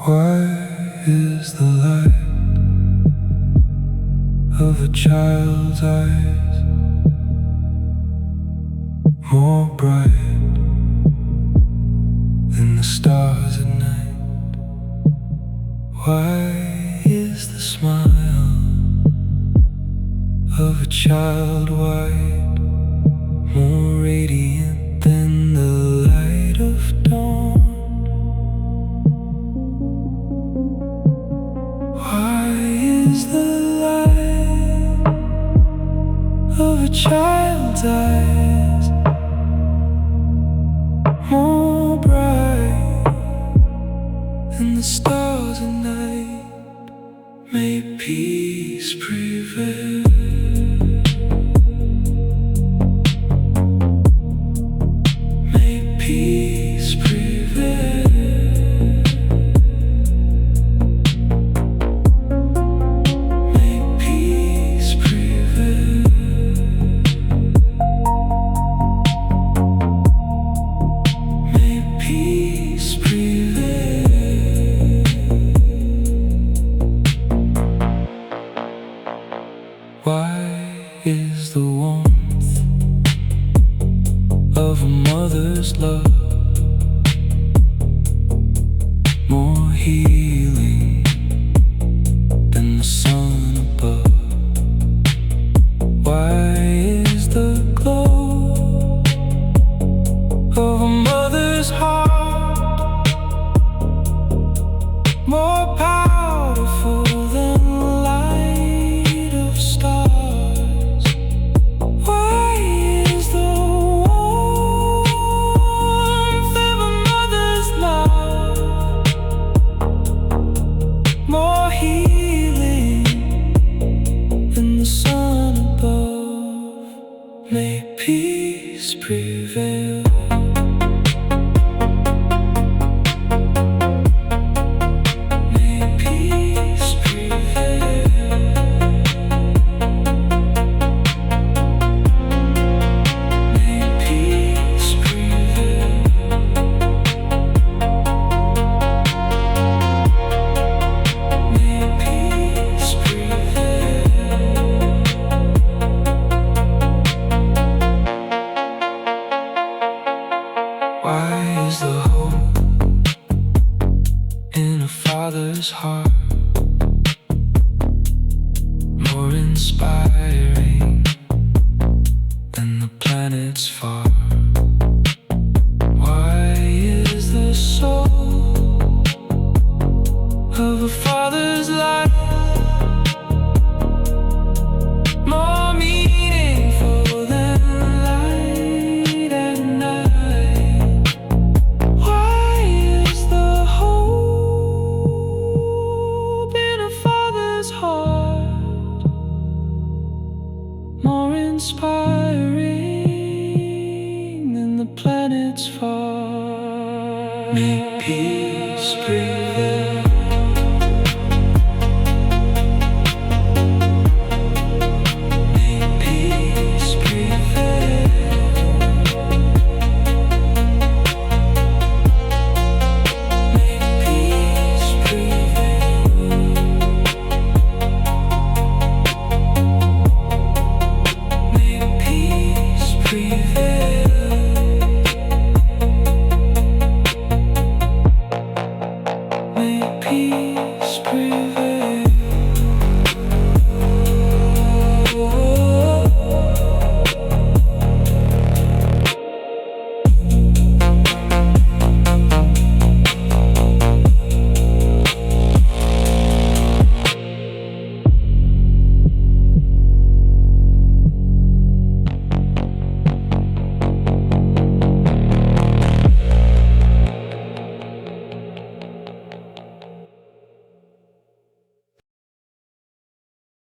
Why is the light of a child's eyes more bright than the stars at night? Why is the smile of a child white more radiant than the light of dawn? Why is the light of a child's eyes more bright than the stars at night? May peace prevail. May peace prevail. Why is the warmth of a mother's love more healing than the sun above? Why is the glow of a mother's heart more powerful than the light of stars? Why is the warmth of a mother's love more healing than the sun above? May peace prevail. Why is the hope in a father's heart more inspiring than the planets far? Why is the soul of a father's life more meaningful than light at night? Why is the hope in a father's heart more inspiring than the planets far? May peace prevail.